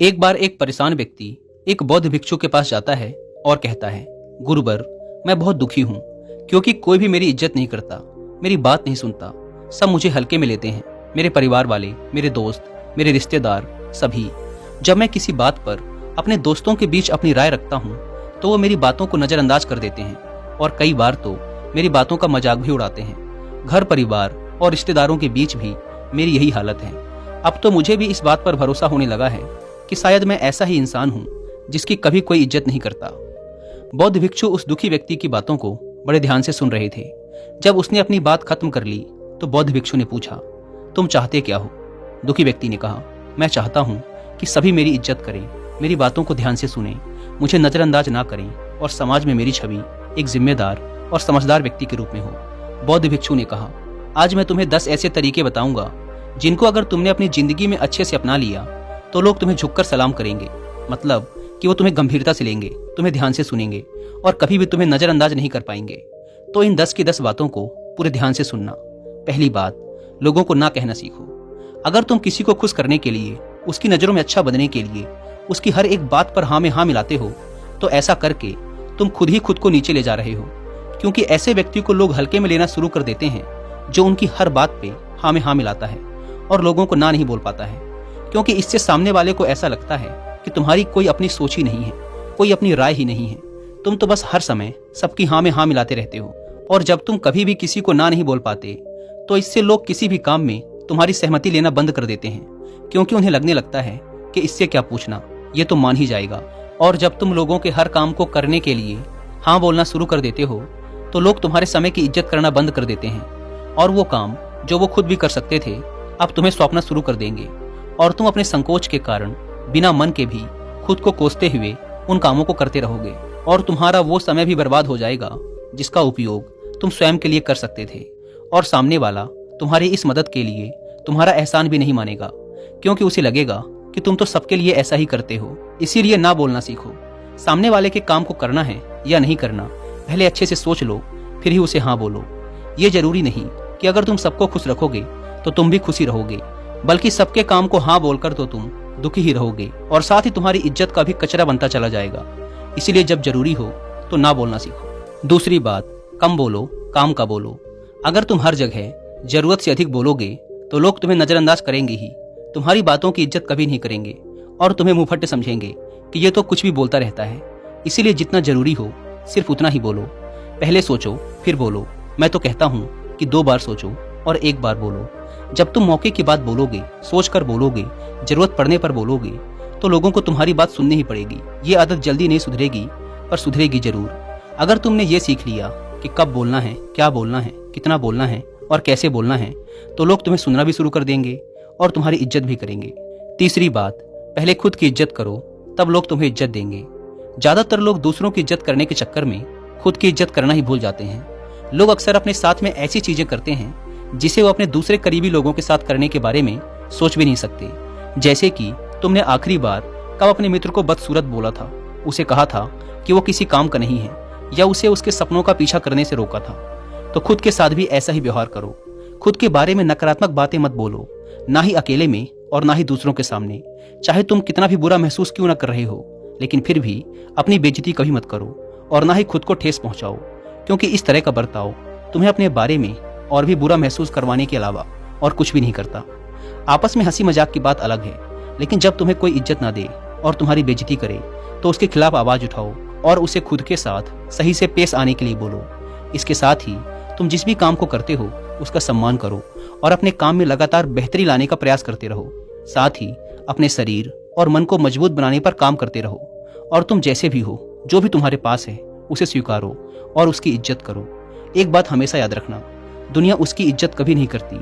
एक बार एक परेशान व्यक्ति एक बौद्ध भिक्षु के पास जाता है और कहता है, गुरुवर, मैं बहुत दुखी हूँ क्योंकि कोई भी मेरी इज्जत नहीं करता, मेरी बात नहीं सुनता, सब मुझे हल्के में लेते हैं। मेरे परिवार वाले, मेरे दोस्त, मेरे रिश्तेदार, सभी। जब मैं किसी बात पर अपने दोस्तों के बीच अपनी राय रखता हूँ तो वो मेरी बातों को नज़रअंदाज कर देते हैं और कई बार तो मेरी बातों का मजाक भी उड़ाते हैं। घर परिवार और रिश्तेदारों के बीच भी मेरी यही हालत है। अब तो मुझे भी इस बात पर भरोसा होने लगा है कि शायद मैं ऐसा ही इंसान हूँ जिसकी कभी कोई इज्जत नहीं करता। बौद्ध भिक्षु उस दुखी व्यक्ति की बातों को बड़े ध्यान से सुन रहे थे। जब उसने अपनी बात खत्म कर ली तो बौद्ध भिक्षु ने पूछा, तुम चाहते क्या हो? दुखी व्यक्ति ने कहा, मैं चाहता हूँ कि सभी मेरी इज्जत करें, मेरी बातों को ध्यान से सुनें, मुझे नज़रअंदाज ना करें और समाज में मेरी छवि एक जिम्मेदार और समझदार व्यक्ति के रूप में हो। बौद्ध भिक्षु ने कहा, आज मैं तुम्हें 10 ऐसे तरीके बताऊंगा जिनको अगर तुमने अपनी जिंदगी में अच्छे से अपना लिया तो लोग तुम्हें झुककर सलाम करेंगे। मतलब कि वो तुम्हें गंभीरता से लेंगे, तुम्हें ध्यान से सुनेंगे और कभी भी तुम्हें नज़रअंदाज नहीं कर पाएंगे। तो इन 10 की 10 बातों को पूरे ध्यान से सुनना। पहली बात, लोगों को ना कहना सीखो। अगर तुम किसी को खुश करने के लिए, उसकी नज़रों में अच्छा बनने के लिए उसकी हर एक बात पर हाँ में हाँ मिलाते हो तो ऐसा करके तुम खुद ही खुद को नीचे ले जा रहे हो, क्योंकि ऐसे व्यक्ति को लोग हल्के में लेना शुरू कर देते हैं जो उनकी हर बात पे हाँ में हाँ मिलाता है और लोगों को ना नहीं बोल पाता है, क्योंकि इससे सामने वाले को ऐसा लगता है कि तुम्हारी कोई अपनी सोच ही नहीं है, कोई अपनी राय ही नहीं है। तुम तो बस हर समय सबकी हाँ में हाँ मिलाते रहते हो और जब तुम कभी भी किसी को ना नहीं बोल पाते तो इससे लोग किसी भी काम में तुम्हारी सहमति लेना बंद कर देते हैं, क्योंकि उन्हें लगने लगता है कि इससे क्या पूछना, ये तो मान ही जाएगा। और जब तुम लोगों के हर काम को करने के लिए हाँ बोलना शुरू कर देते हो तो लोग तुम्हारे समय की इज्जत करना बंद कर देते हैं और वो काम जो वो खुद भी कर सकते थे अब तुम्हें सौंपना शुरू कर देंगे और तुम अपने संकोच के कारण बिना मन के भी खुद को कोसते हुए उन कामों को करते रहोगे और तुम्हारा वो समय भी बर्बाद हो जाएगा जिसका उपयोग तुम स्वयं के लिए कर सकते थे। और सामने वाला तुम्हारी इस मदद के लिए तुम्हारा एहसान भी नहीं मानेगा, क्योंकि उसे लगेगा कि तुम तो सबके लिए ऐसा ही करते हो। इसीलिए ना बोलना सीखो। सामने वाले के काम को करना है या नहीं करना पहले अच्छे से सोच लो, फिर ही उसे हाँ बोलो। ये जरूरी नहीं कि अगर तुम सबको खुश रखोगे तो तुम भी खुशी रहोगे, बल्कि सबके काम को हाँ बोलकर तो तुम दुखी ही रहोगे और साथ ही तुम्हारी इज्जत का भी कचरा बनता चला जाएगा। इसीलिए जब जरूरी हो तो ना बोलना सीखो। दूसरी बात, कम बोलो, काम का बोलो। अगर तुम हर जगह जरूरत से अधिक बोलोगे तो लोग तुम्हें नजरअंदाज करेंगे ही, तुम्हारी बातों की इज्जत कभी नहीं करेंगे और तुम्हें मुंहफट समझेंगे कि ये तो कुछ भी बोलता रहता है। इसीलिए जितना जरूरी हो सिर्फ उतना ही बोलो। पहले सोचो फिर बोलो। मैं तो कहता हूँ कि 2 बार सोचो और 1 बार बोलो। जब तुम मौके की बात बोलोगे, सोच कर बोलोगे, जरूरत पड़ने पर बोलोगे तो लोगों को तुम्हारी बात सुननी ही पड़ेगी। ये आदत जल्दी नहीं सुधरेगी पर सुधरेगी जरूर। अगर तुमने ये सीख लिया कि कब बोलना है, क्या बोलना है, कितना बोलना है और कैसे बोलना है तो लोग तुम्हें सुनना भी शुरू कर देंगे और तुम्हारी इज्जत भी करेंगे। तीसरी बात, पहले खुद की इज्जत करो तब लोग तुम्हें इज्जत देंगे। ज्यादातर लोग दूसरों की इज्जत करने के चक्कर में खुद की इज्जत करना ही भूल जाते हैं। लोग अक्सर अपने साथ में ऐसी चीजें करते हैं जिसे वो अपने दूसरे करीबी लोगों के साथ करने के बारे में सोच भी नहीं सकते। जैसे कि तुमने आखिरी बार कब अपने मित्र को बदसूरत बोला था, उसे कहा था कि वो किसी काम का नहीं है या उसे उसके सपनों का पीछा करने से रोका था। तो खुद के साथ भी ऐसा ही व्यवहार करो। खुद के बारे में नकारात्मक बातें मत बोलो, ना ही अकेले में और ना ही दूसरों के सामने। चाहे तुम कितना भी बुरा महसूस क्यों ना कर रहे हो, लेकिन फिर भी अपनी बेइज्जती कभी मत करो और ना ही खुद को ठेस पहुंचाओ, क्योंकि इस तरह का बर्ताव तुम्हें अपने बारे में और भी बुरा महसूस करवाने के अलावा और कुछ भी नहीं करता। आपस में हंसी मजाक की बात अलग है, लेकिन जब तुम्हें कोई इज्जत ना दे और तुम्हारी बेइज्जती करे तो उसके खिलाफ आवाज उठाओ और उसे खुद के साथ सही से पेश आने के लिए बोलो। इसके साथ ही तुम जिस भी काम को करते हो उसका सम्मान करो और अपने काम में लगातार बेहतरी लाने का प्रयास करते रहो। साथ ही अपने शरीर और मन को मजबूत बनाने पर काम करते रहो और तुम जैसे भी हो, जो भी तुम्हारे पास है उसे स्वीकारो और उसकी इज्जत करो। एक बात हमेशा याद रखना, दुनिया उसकी इज्जत कभी नहीं करती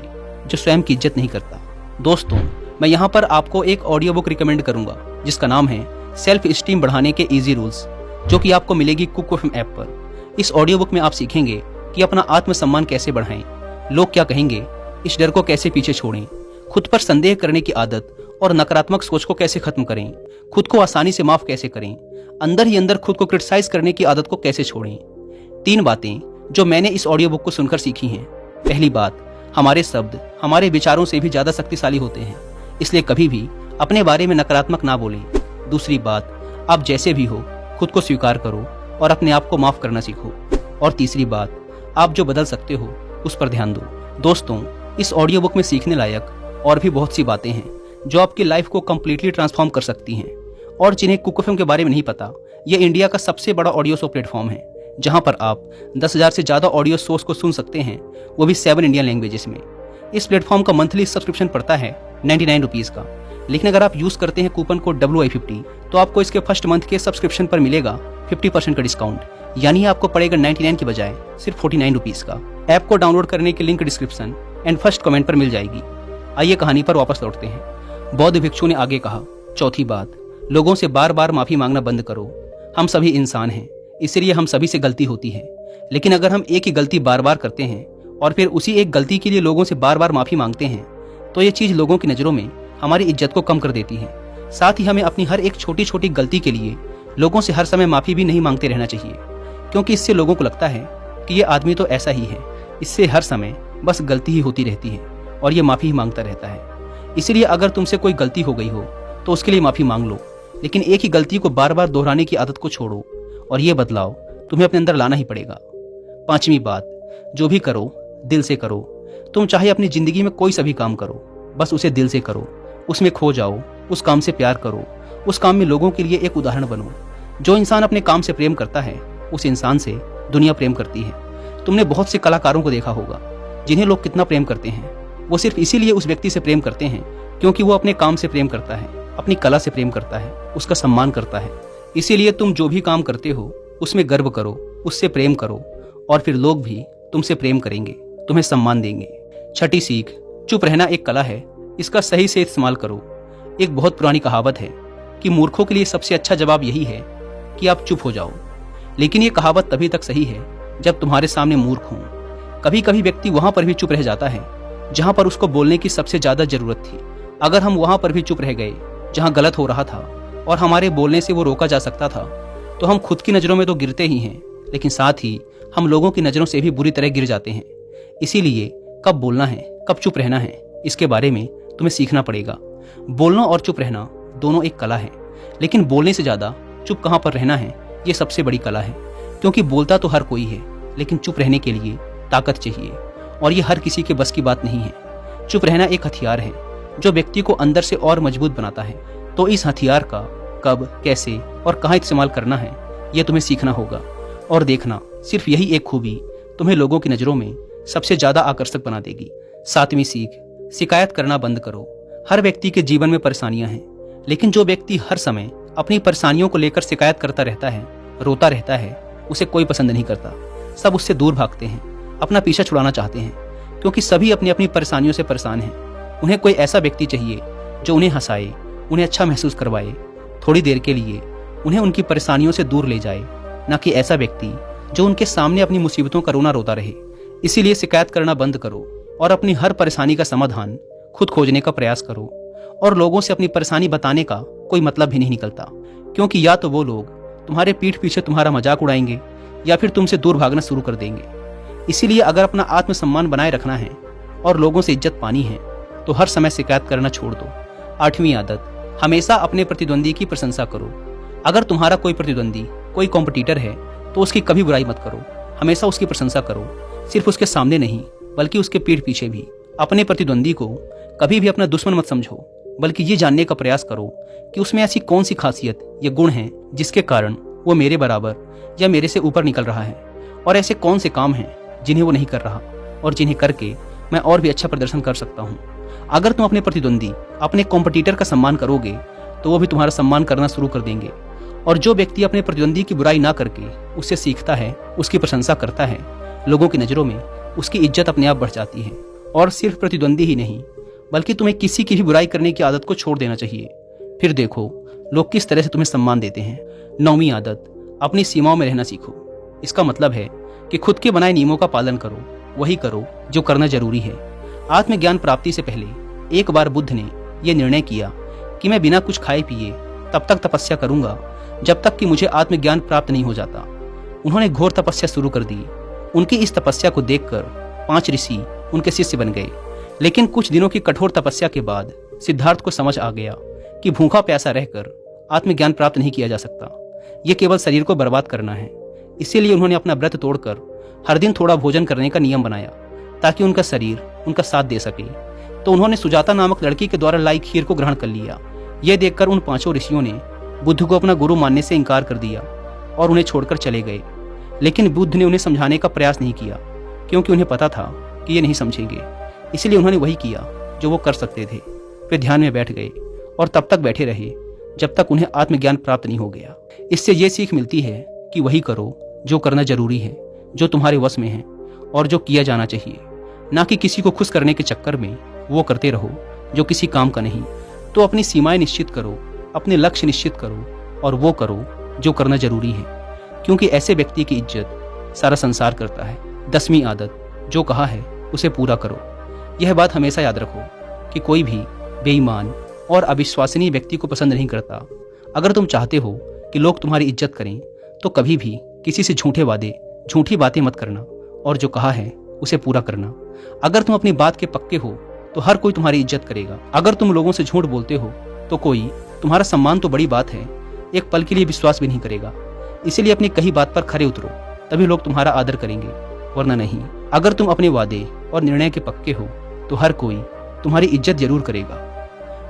जो स्वयं की इज्जत नहीं करता। दोस्तों, मैं यहाँ पर आपको एक ऑडियो बुक रिकमेंड करूंगा जिसका नाम है सेल्फ स्टीम बढ़ाने के इजी रूल्स, जो कि आपको मिलेगी कुक एफएम ऐप पर। इस ऑडियो बुक में आप सीखेंगे कि अपना आत्मसम्मान कैसे बढ़ाएं, लोग क्या कहेंगे इस डर को कैसे पीछे छोड़ें, खुद पर संदेह करने की आदत और नकारात्मक सोच को कैसे खत्म करें, खुद को आसानी से माफ कैसे करें, अंदर ही अंदर खुद को क्रिटिसाइज करने की आदत को कैसे छोड़ें। 3 बातें जो मैंने इस ऑडियो बुक को सुनकर सीखी हैं। पहली बात, हमारे शब्द हमारे विचारों से भी ज्यादा शक्तिशाली होते हैं, इसलिए कभी भी अपने बारे में नकारात्मक ना बोलें। दूसरी बात, आप जैसे भी हो खुद को स्वीकार करो और अपने आप को माफ करना सीखो। और तीसरी बात, आप जो बदल सकते हो उस पर ध्यान दो। दोस्तों, इस ऑडियो बुक में सीखने लायक और भी बहुत सी बातें हैं जो आपकी लाइफ को कम्प्लीटली ट्रांसफॉर्म कर सकती हैं। और जिन्हें कुक एफएम के बारे में नहीं पता, ये इंडिया का सबसे बड़ा ऑडियो शो प्लेटफॉर्म है जहां पर आप 10,000 से ज़्यादा ऑडियो शोज को सुन सकते हैं, वो भी 7 इंडियन लैंग्वेजेस में। इस प्लेटफॉर्म का मंथली सब्सक्रिप्शन पड़ता है 99 रुपीज़ का, लेकिन अगर आप यूज़ करते हैं कूपन कोड WI50 तो आपको इसके फर्स्ट मंथ के सब्सक्रिप्शन पर मिलेगा 50% का डिस्काउंट, यानी आपको पड़ेगा 99 की बजाय सिर्फ 49 रुपीज़ का। ऐप को डाउनलोड करने की link description and first comment पर मिल जाएगी। आइए कहानी पर वापस लौटते हैं। बौद्ध भिक्षु ने आगे कहा, चौथी बात, लोगों से बार बार माफी मांगना बंद करो। हम सभी इंसान हैं, इसलिए हम सभी से गलती होती है, लेकिन अगर हम एक ही गलती बार बार करते हैं और फिर उसी एक गलती के लिए लोगों से बार बार माफी मांगते हैं तो ये चीज़ लोगों की नज़रों में हमारी इज्जत को कम कर देती है। साथ ही हमें अपनी हर एक छोटी छोटी गलती के लिए लोगों से हर समय माफी भी नहीं मांगते रहना चाहिए, क्योंकि इससे लोगों को लगता है कि ये आदमी तो ऐसा ही है, इससे हर समय बस गलती ही होती रहती है और ये माफी ही मांगता रहता है। इसलिए अगर तुमसे कोई गलती हो गई हो तो उसके लिए माफी मांग लो, लेकिन एक ही गलती को बार बार दोहराने की आदत को छोड़ो और ये बदलाव तुम्हें अपने अंदर लाना ही पड़ेगा। पांचवी बात, जो भी करो दिल से करो। तुम चाहे अपनी जिंदगी में कोई सा भी काम करो, बस उसे दिल से करो, उसमें खो जाओ, उस काम से प्यार करो, उस काम में लोगों के लिए एक उदाहरण बनो। जो इंसान अपने काम से प्रेम करता है उस इंसान से दुनिया प्रेम करती है। तुमने बहुत से कलाकारों को देखा होगा जिन्हें लोग कितना प्रेम करते हैं। वो सिर्फ इसीलिए उस व्यक्ति से प्रेम करते हैं क्योंकि वो अपने काम से प्रेम करता है, अपनी कला से प्रेम करता है, उसका सम्मान करता है। इसीलिए तुम जो भी काम करते हो उसमें गर्व करो, उससे प्रेम करो और फिर लोग भी तुमसे प्रेम करेंगे, तुम्हें सम्मान देंगे। छठी सीख, चुप रहना एक कला है, इसका सही से इस्तेमाल करो। एक बहुत पुरानी कहावत है कि मूर्खों के लिए सबसे अच्छा जवाब यही है कि आप चुप हो जाओ, लेकिन ये कहावत तभी तक सही है जब तुम्हारे सामने मूर्ख हों। कभी कभी व्यक्ति वहां पर भी चुप रह जाता है जहां पर उसको बोलने की सबसे ज्यादा जरूरत थी। अगर हम वहां पर भी चुप रह गए जहां गलत हो रहा था और हमारे बोलने से वो रोका जा सकता था, तो हम खुद की नज़रों में तो गिरते ही हैं, लेकिन साथ ही हम लोगों की नज़रों से भी बुरी तरह गिर जाते हैं। इसीलिए कब बोलना है, कब चुप रहना है, इसके बारे में तुम्हें सीखना पड़ेगा। बोलना और चुप रहना दोनों एक कला है, लेकिन बोलने से ज़्यादा चुप कहाँ पर रहना है ये सबसे बड़ी कला है। क्योंकि बोलता तो हर कोई है, लेकिन चुप रहने के लिए ताकत चाहिए और ये हर किसी के बस की बात नहीं है। चुप रहना एक हथियार है जो व्यक्ति को अंदर से और मजबूत बनाता है। तो इस हथियार का कब, कैसे और कहाँ इस्तेमाल करना है ये तुम्हें सीखना होगा। और देखना, सिर्फ यही एक खूबी तुम्हें लोगों की नज़रों में सबसे ज़्यादा आकर्षक बना देगी। सातवीं सीख, शिकायत करना बंद करो। हर व्यक्ति के जीवन में परेशानियां हैं, लेकिन जो व्यक्ति हर समय अपनी परेशानियों को लेकर शिकायत करता रहता है, रोता रहता है, उसे कोई पसंद नहीं करता। सब उससे दूर भागते हैं, अपना पीछा छुड़ाना चाहते हैं, क्योंकि सभी अपनी अपनी परेशानियों से परेशान हैं। उन्हें कोई ऐसा व्यक्ति चाहिए जो उन्हें हंसाए, उन्हें अच्छा महसूस करवाए, थोड़ी देर के लिए उन्हें उनकी परेशानियों से दूर ले जाए, न कि ऐसा व्यक्ति जो उनके सामने अपनी मुसीबतों का रोना रोता रहे। इसीलिए शिकायत करना बंद करो और अपनी हर परेशानी का समाधान खुद खोजने का प्रयास करो। और लोगों से अपनी परेशानी बताने का कोई मतलब भी नहीं निकलता, क्योंकि या तो वो लोग तुम्हारे पीठ पीछे तुम्हारा मजाक उड़ाएंगे या फिर तुमसे दूर भागना शुरू कर देंगे। इसीलिए अगर अपना आत्मसम्मान बनाए रखना है और लोगों से इज्जत पानी है तो हर समय शिकायत करना छोड़ दो। आठवीं आदत, हमेशा अपने प्रतिद्वंदी की प्रशंसा करो। अगर तुम्हारा कोई प्रतिद्वंदी, कोई कॉम्पिटिटर है तो उसकी कभी बुराई मत करो, हमेशा उसकी प्रशंसा करो। सिर्फ उसके सामने नहीं बल्कि उसके पीठ पीछे भी। अपने प्रतिद्वंदी को कभी भी अपना दुश्मन मत समझो, बल्कि ये जानने का प्रयास करो कि उसमें ऐसी कौन सी खासियत या गुण है जिसके कारण वो मेरे बराबर या मेरे से ऊपर निकल रहा है, और ऐसे कौन से काम हैं जिन्हें वो नहीं कर रहा और जिन्हें करके मैं और भी अच्छा प्रदर्शन कर सकता हूँ। अगर तुम अपने प्रतिद्वंदी, अपने कॉम्पिटिटर का सम्मान करोगे तो वो भी तुम्हारा सम्मान करना शुरू कर देंगे। और जो व्यक्ति अपने प्रतिद्वंदी की बुराई ना करके उससे सीखता है, उसकी प्रशंसा करता है, लोगों की नज़रों में उसकी इज्जत अपने आप बढ़ जाती है। और सिर्फ प्रतिद्वंदी ही नहीं बल्कि तुम्हें किसी की भी बुराई करने की आदत को छोड़ देना चाहिए, फिर देखो लोग किस तरह से तुम्हें सम्मान देते हैं। नौवीं आदत, अपनी सीमाओं में रहना सीखो। इसका मतलब है कि खुद के बनाए नियमों का पालन करो, वही करो जो करना जरूरी है। आत्मज्ञान प्राप्ति से पहले एक बार बुद्ध ने यह निर्णय किया कि मैं बिना कुछ खाए पिए तब तक तपस्या करूंगा जब तक कि मुझे आत्मज्ञान प्राप्त नहीं हो जाता। उन्होंने घोर तपस्या शुरू कर दी। उनकी इस तपस्या को देखकर 5 ऋषि उनके शिष्य बन गए। लेकिन कुछ दिनों की कठोर तपस्या के बाद सिद्धार्थ को समझ आ गया कि भूखा प्यासा रहकर आत्मज्ञान प्राप्त नहीं किया जा सकता। ये केवल शरीर को बर्बाद करना है। इसीलिए उन्होंने अपना व्रत तोड़कर हर दिन थोड़ा भोजन करने का नियम बनाया ताकि उनका शरीर उनका साथ दे सके। तो उन्होंने सुजाता नामक लड़की के द्वारा लाई खीर को ग्रहण कर लिया। यह देखकर उन 5 ऋषियों ने बुद्ध को अपना गुरु मानने से इनकार कर दिया और उन्हें छोड़कर चले गए। लेकिन बुद्ध ने उन्हें समझाने का प्रयास नहीं किया क्योंकि उन्हें पता था कि ये नहीं समझेंगे। इसलिए उन्होंने वही किया जो वो कर सकते थे। वे ध्यान में बैठ गए और तब तक बैठे रहे जब तक उन्हें आत्मज्ञान प्राप्त नहीं हो गया। इससे ये सीख मिलती है कि वही करो जो करना जरूरी है, जो तुम्हारे वश में है और जो किया जाना चाहिए, ना कि किसी को खुश करने के चक्कर में वो करते रहो जो किसी काम का नहीं। तो अपनी सीमाएं निश्चित करो, अपने लक्ष्य निश्चित करो और वो करो जो करना जरूरी है, क्योंकि ऐसे व्यक्ति की इज्जत सारा संसार करता है। 10वीं आदत, जो कहा है उसे पूरा करो। यह बात हमेशा याद रखो कि कोई भी बेईमान और अविश्वसनीय व्यक्ति को पसंद नहीं करता। अगर तुम चाहते हो कि लोग तुम्हारी इज्जत करें तो कभी भी किसी से झूठे वादे, झूठी बातें मत करना और जो कहा है उसे पूरा करना। अगर तुम अपनी बात के पक्के हो तो हर कोई तुम्हारी इज्जत करेगा। अगर तुम लोगों से झूठ बोलते हो तो कोई तुम्हारा सम्मान तो बड़ी बात है, एक पल के लिए विश्वास भी नहीं करेगा। इसीलिए अपनी कही बात पर खरे उतरो, तभी लोग तुम्हारा आदर करेंगे, वरना नहीं। अगर तुम अपने वादे और निर्णय के पक्के हो तो हर कोई तुम्हारी इज्जत जरूर करेगा।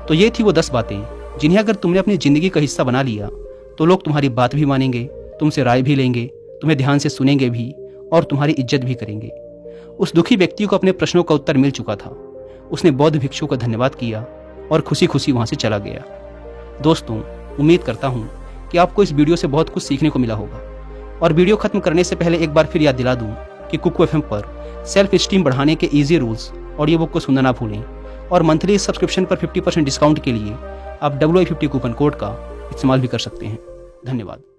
तो ये थी वो 10 बातें जिन्हें अगर तुमने अपनी जिंदगी का हिस्सा बना लिया तो लोग तुम्हारी बात भी मानेंगे, तुमसे राय भी लेंगे, तुम्हें ध्यान से सुनेंगे भी और तुम्हारी इज्जत भी करेंगे। उस दुखी व्यक्ति को अपने प्रश्नों का उत्तर मिल चुका था। उसने बौद्ध भिक्षु का धन्यवाद किया और खुशी खुशी वहां से चला गया। दोस्तों, उम्मीद करता हूं कि आपको इस वीडियो से बहुत कुछ सीखने को मिला होगा। और वीडियो खत्म करने से पहले एक बार फिर याद दिला दूं कि कुकू एफएम पर सेल्फ स्टीम बढ़ाने के इजी रूल्स ऑडियो बुक को सुनना ना भूलें और मंथली सब्सक्रिप्शन पर 50% डिस्काउंट के लिए आप WI50 कूपन कोड का इस्तेमाल भी कर सकते हैं। धन्यवाद।